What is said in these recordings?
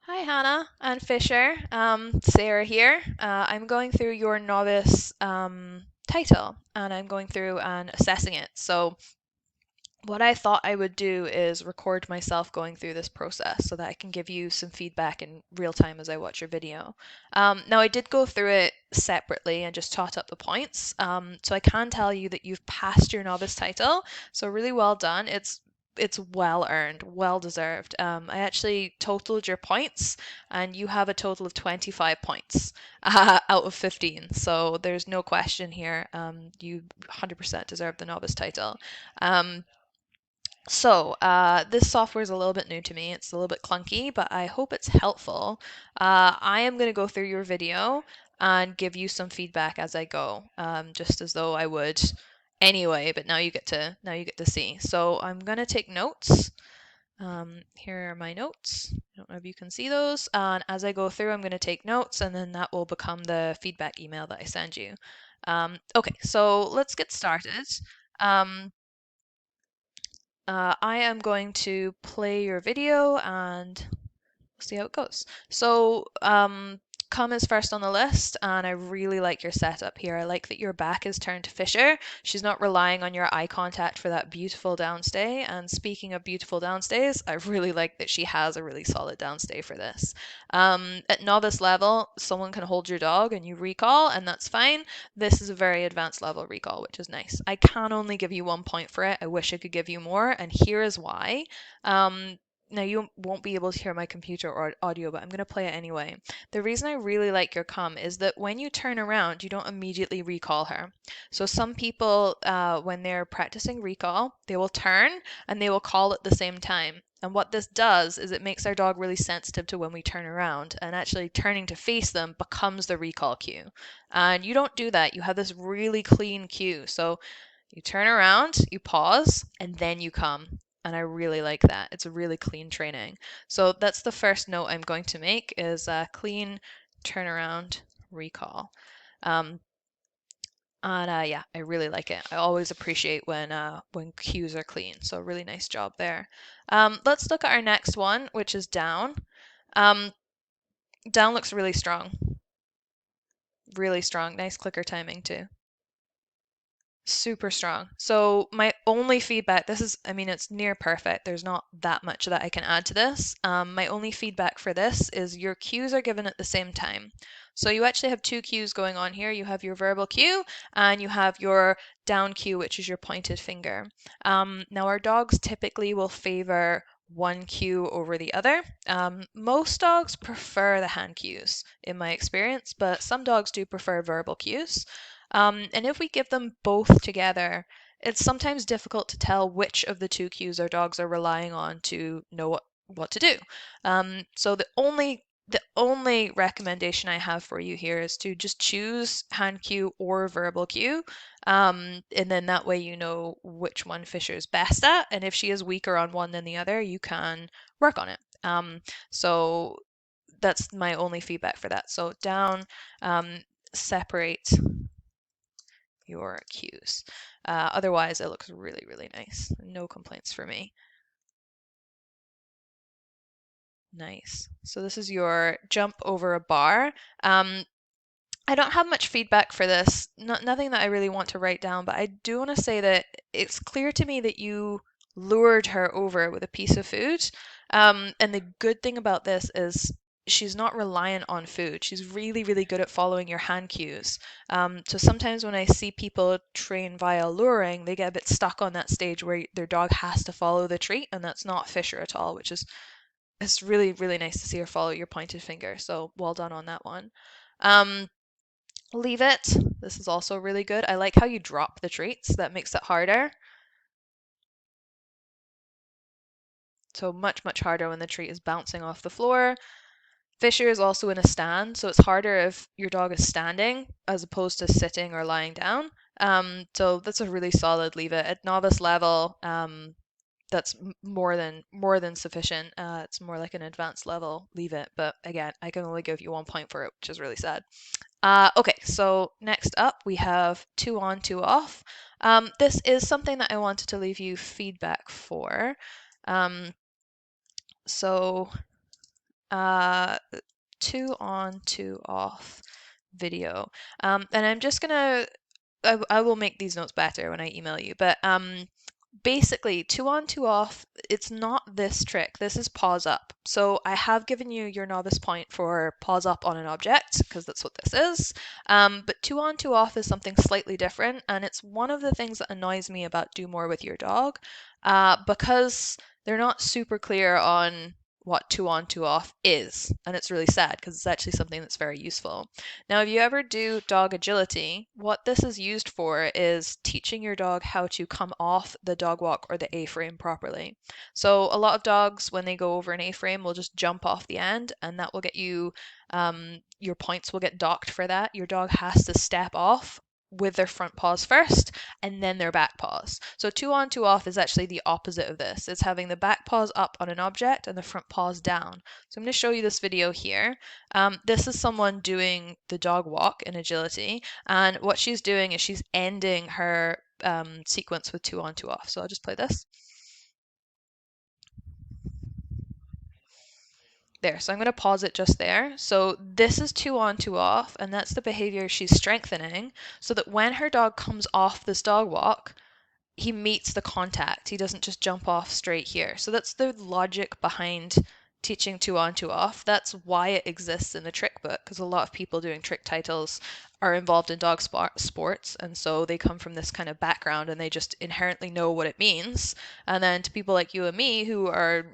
Hi, Hannah and Fisher. Sarah here. I'm going through your novice title and I'm going through and assessing it. So, what I thought I would do is record myself going through this process so that I can give you some feedback in real time as I watch your video. Now, I did go through it separately and just tot up the points. So I can tell you that you've passed your novice title. So really well done. It's well earned, well deserved. I actually totaled your points, and you have a total of 25 points out of 15. So there's no question here. You 100% deserve the novice title. Um, this software is a little bit new to me. It's a little bit clunky, but I hope it's helpful. I am going to go through your video and give you some feedback as I go, just as though I would anyway, but now you get to see. So I'm going to take notes. Here are my notes. I don't know if you can see those. And as I go through, I'm going to take notes, and then that will become the feedback email that I send you. Okay, so let's get started. Um, I am going to play your video and see how it goes. So, Come is first on the list, and I really like your setup here. I like that your back is turned to Fisher. She's not relying on your eye contact for that beautiful downstay. And speaking of beautiful downstays, I really like that she has a really solid downstay for this. At novice level, someone can hold your dog and you recall, and that's fine. This is a very advanced level recall, which is nice. I can only give you 1 point for it. I wish I could give you more, and here is why. Um, Now, you won't be able to hear my computer or audio, but I'm going to play it anyway. The reason I really like your come is that when you turn around, you don't immediately recall her. So some people, when they're practicing recall, they will turn and they will call at the same time. And what this does is it makes our dog really sensitive to when we turn around, and actually turning to face them becomes the recall cue. And you don't do that. You have this really clean cue. So you turn around, you pause, and then you come. And I really like that. It's a really clean training. So that's the first note I'm going to make is clean turnaround recall. Um, and yeah, I really like it. I always appreciate when cues are clean. So really nice job there. Let's look at our next one, which is down. Um, Down looks really strong. Really strong. Nice clicker timing too. Super strong. So my only feedback, this is, I mean, it's near perfect. There's not that much that I can add to this. My only feedback for this is your cues are given at the same time. So you actually have two cues going on here. You have your verbal cue and you have your down cue, which is your pointed finger. Now our dogs typically will favor one cue over the other. Most dogs prefer the hand cues in my experience, but some dogs do prefer verbal cues. And if we give them both together, it's sometimes difficult to tell which of the two cues our dogs are relying on to know what to do. So the only recommendation I have for you here is to just choose hand cue or verbal cue. And then that way you know which one Fisher's best at. And if she is weaker on one than the other, you can work on it. So that's my only feedback for that. So down, separate your cues. Otherwise, it looks really, really nice. No complaints for me. Nice. So this is your jump over a bar. I don't have much feedback for this, nothing that I really want to write down, but I do want to say that it's clear to me that you lured her over with a piece of food. And the good thing about this is she's not reliant on food. She's really, really good at following your hand cues. So sometimes when I see people train via luring, they get a bit stuck on that stage where their dog has to follow the treat, and that's not Fisher at all, which is it's really, really nice to see her follow your pointed finger. So well done on that one. Um, Leave it. This is also really good. I like how you drop the treats. That makes it harder. So much, much harder when the treat is bouncing off the floor. Fisher is also in a stand, so it's harder if your dog is standing as opposed to sitting or lying down. So that's a really solid leave it. At novice level, that's more than sufficient. It's more like an advanced level leave it, but again, I can only give you 1 point for it, which is really sad. Okay, so next up we have two on, two off. This is something that I wanted to leave you feedback for. Um, so uh, 2 on, 2 off video. And I'm just gonna, I will make these notes better when I email you, but basically 2 on, 2 off, it's not this trick. This is pause up. So I have given you your novice point for pause up on an object because that's what this is. But 2 on, 2 off is something slightly different, and it's one of the things that annoys me about Do More with Your Dog, because they're not super clear on what 2 on, 2 off is, and it's really sad because it's actually something that's very useful. Now, if you ever do dog agility, what this is used for is teaching your dog how to come off the dog walk or the A-frame properly. So a lot of dogs, when they go over an A-frame, will just jump off the end, and that will get you, your points will get docked for that. Your dog has to step off with their front paws first and then their back paws. So 2 on, 2 off is actually the opposite of this. It's having the back paws up on an object and the front paws down. So I'm going to show you this video here. This is someone doing the dog walk in agility, and what she's doing is she's ending her sequence with 2 on, 2 off. So I'll just play this. There, so I'm going to pause it just there. So this is 2 on, 2 off, and that's the behavior she's strengthening so that when her dog comes off this dog walk, he meets the contact. He doesn't just jump off straight here. So that's the logic behind teaching 2 on, 2 off. That's why it exists in the trick book, because a lot of people doing trick titles are involved in dog sports, and so they come from this kind of background and they just inherently know what it means. And then to people like you and me who are,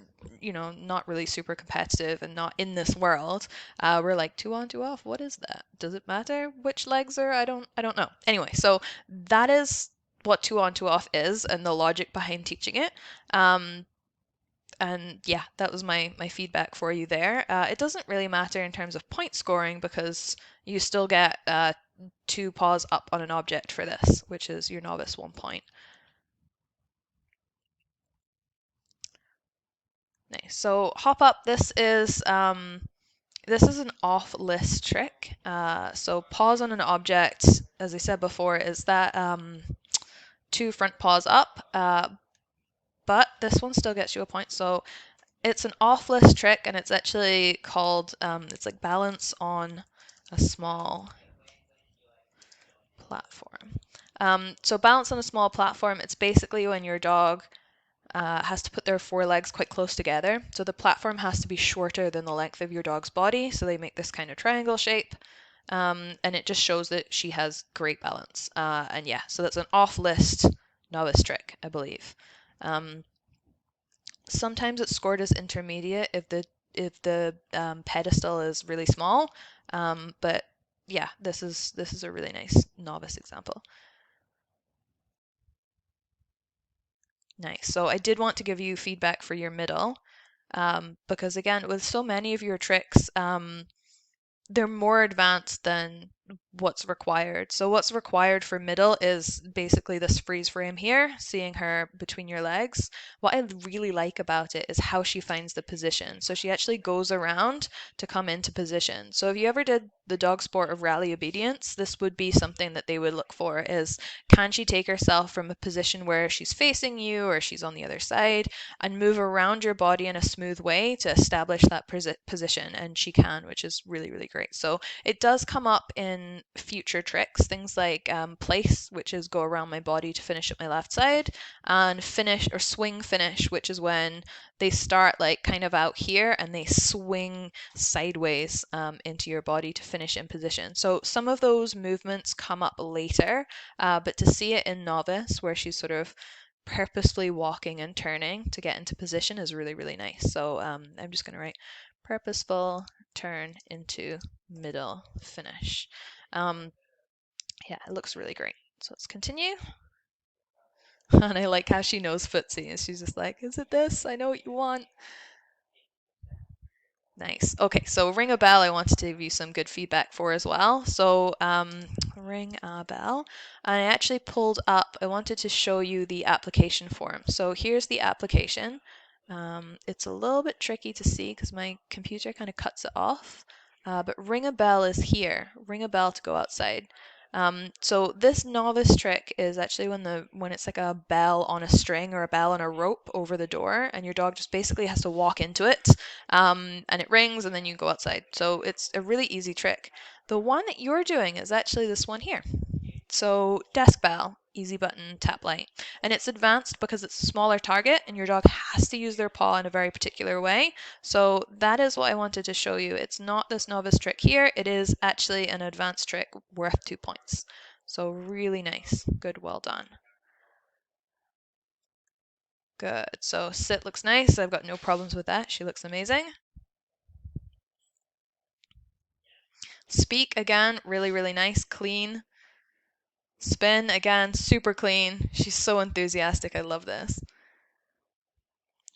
not really super competitive and not in this world, we're like 2 on, 2 off. What is that? Does it matter which legs are? I don't know. Anyway, so that is what 2 on, 2 off is and the logic behind teaching it. And yeah, that was my feedback for you there. It doesn't really matter in terms of point scoring because you still get 2 paws up on an object for this, which is your novice 1 point. Nice. So hop up. This is an off list trick. So pause on an object, as I said before, is that 2 front paws up, but this one still gets you a point. So it's an off list trick, and it's actually called, it's like balance on a small platform. So balance on a small platform, it's basically when your dog has to put their forelegs quite close together. So the platform has to be shorter than the length of your dog's body. So they make this kind of triangle shape. And it just shows that she has great balance. And yeah, so that's an off-list novice trick, I believe. Sometimes it's scored as intermediate if the pedestal is really small. But yeah, this is a really nice novice example. Nice. So I did want to give you feedback for your middle, because again, with so many of your tricks, they're more advanced than what's required. So what's required for middle is basically this freeze frame here, seeing her between your legs. What I really like about it is how she finds the position. So she actually goes around to come into position. So if you ever did the dog sport of rally obedience, this would be something that they would look for is, can she take herself from a position where she's facing you or she's on the other side and move around your body in a smooth way to establish that position? And she can, which is really, really great. So it does come up in future tricks, things like place, which is go around my body to finish at my left side, and finish or swing finish, which is when they start like kind of out here and they swing sideways into your body to finish in position. So some of those movements come up later, but to see it in novice where she's sort of purposefully walking and turning to get into position is really, really nice. So I'm just going to write purposeful turn into middle finish. Yeah, it looks really great. So let's continue. And I like how she knows footsie, and she's just like, is it this? I know what you want. Nice. Okay, so ring a bell I wanted to give you some good feedback for as well. So ring a bell. And I actually pulled up, I wanted to show you the application form. So here's the application. It's a little bit tricky to see because my computer kind of cuts it off. But ring a bell is here. Ring a bell to go outside. So this novice trick is actually when it's like a bell on a string or a bell on a rope over the door, and your dog just basically has to walk into it, and it rings, and then you go outside. So it's a really easy trick. The one that you're doing is actually this one here. So desk bell, easy button, tap light. And it's advanced because it's a smaller target and your dog has to use their paw in a very particular way. So that is what I wanted to show you. It's not this novice trick here. It is actually an advanced trick worth 2 points. So really nice. Good, well done. Good. So sit looks nice. I've got no problems with that. She looks amazing. Speak again, really, really nice, clean. Spin again, super clean. She's so enthusiastic. I love this.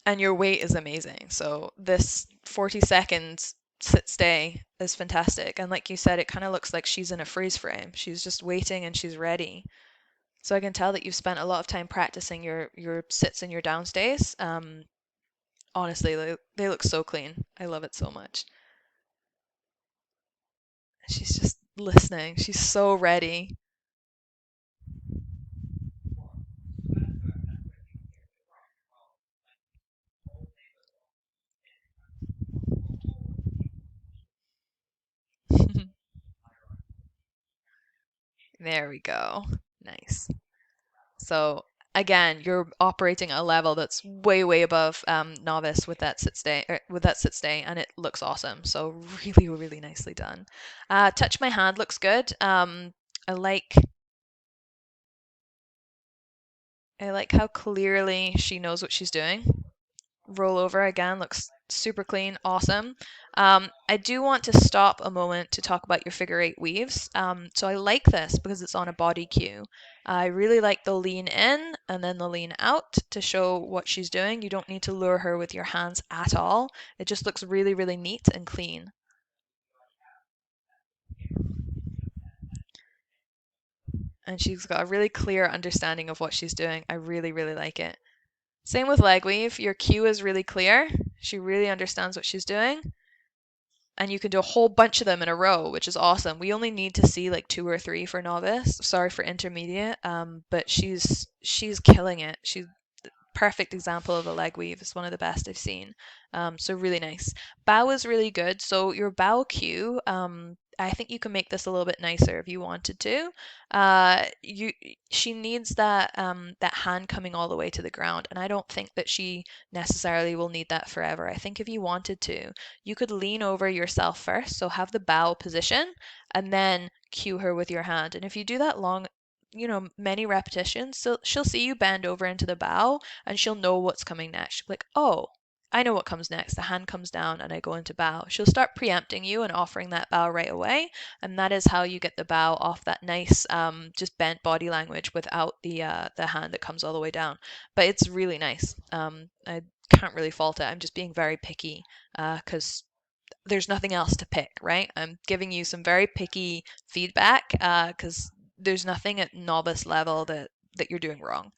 And your wait is amazing. So this 40 seconds sit stay is fantastic. And like you said, it kind of looks like she's in a freeze frame. She's just waiting and she's ready. So I can tell that you've spent a lot of time practicing your sits and your downstays. Honestly, they look so clean. I love it so much. She's just listening. She's so ready. There we go. Nice. So again, you're operating at a level that's way, way above novice with that sit stay, and it looks awesome. So really, really nicely done. Touch my hand looks good. I like I like how clearly she knows what she's doing. Roll over again looks super clean, awesome. I do want to stop a moment to talk about your figure eight weaves. So I like this because it's on a body cue. I really like the lean in and then the lean out to show what she's doing. You don't need to lure her with your hands at all. It just looks really, really neat and clean. And she's got a really clear understanding of what she's doing. I really, really like it. Same with leg weave. Your cue is really clear. She really understands what she's doing. And you can do a whole bunch of them in a row, which is awesome. We only need to see like 2 or 3 for novice, sorry for intermediate, but she's killing it. She's perfect example of a leg weave. It's one of the best I've seen. So really nice. Bow is really good. So your bow cue, I think you can make this a little bit nicer if you wanted to. You She needs that hand coming all the way to the ground, and I don't think that she necessarily will need that forever. I think if you wanted to, you could lean over yourself first, so have the bow position, and then cue her with your hand. And if you do that long, many repetitions, so she'll see you bend over into the bow and she'll know what's coming next. She'll be like, oh, I know what comes next. The hand comes down and I go into bow. She'll start preempting you and offering that bow right away. And that is how you get the bow off that nice, just bent body language without the hand that comes all the way down. But it's really nice. I can't really fault it. I'm just being very picky because there's nothing else to pick, right? I'm giving you some very picky feedback because there's nothing at novice level that you're doing wrong.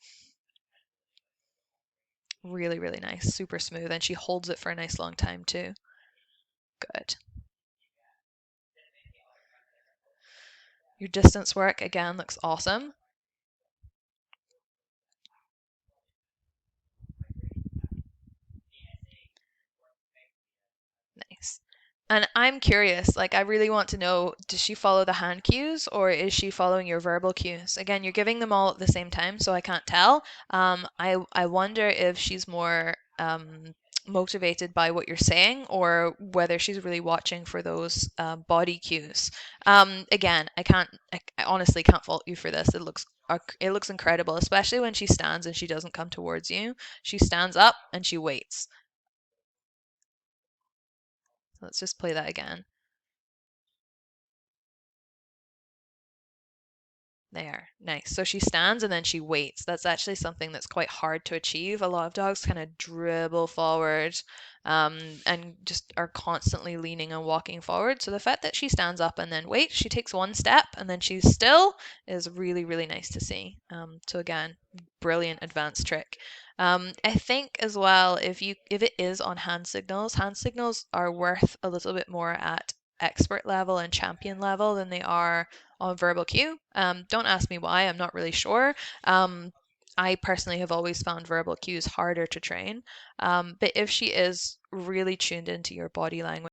Really, really nice, super smooth, and she holds it for a nice long time too. Good. Your distance work again looks awesome. Nice. And I'm curious, like I really want to know, does she follow the hand cues or is she following your verbal cues? Again, you're giving them all at the same time, so I can't tell. I wonder if she's more motivated by what you're saying or whether she's really watching for those body cues. Again, I honestly can't fault you for this. It looks incredible, especially when she stands and she doesn't come towards you. She stands up and she waits. Let's just play that again. There, nice. So she stands and then she waits. That's actually something that's quite hard to achieve. A lot of dogs kind of dribble forward and just are constantly leaning and walking forward. So the fact that she stands up and then waits, she takes one step and then she's still is really, really nice to see. So again, brilliant advanced trick. I think as well, if it is on hand signals are worth a little bit more at expert level and champion level than they are on verbal cue. Don't ask me why, I'm not really sure. I personally have always found verbal cues harder to train. But if she is really tuned into your body language,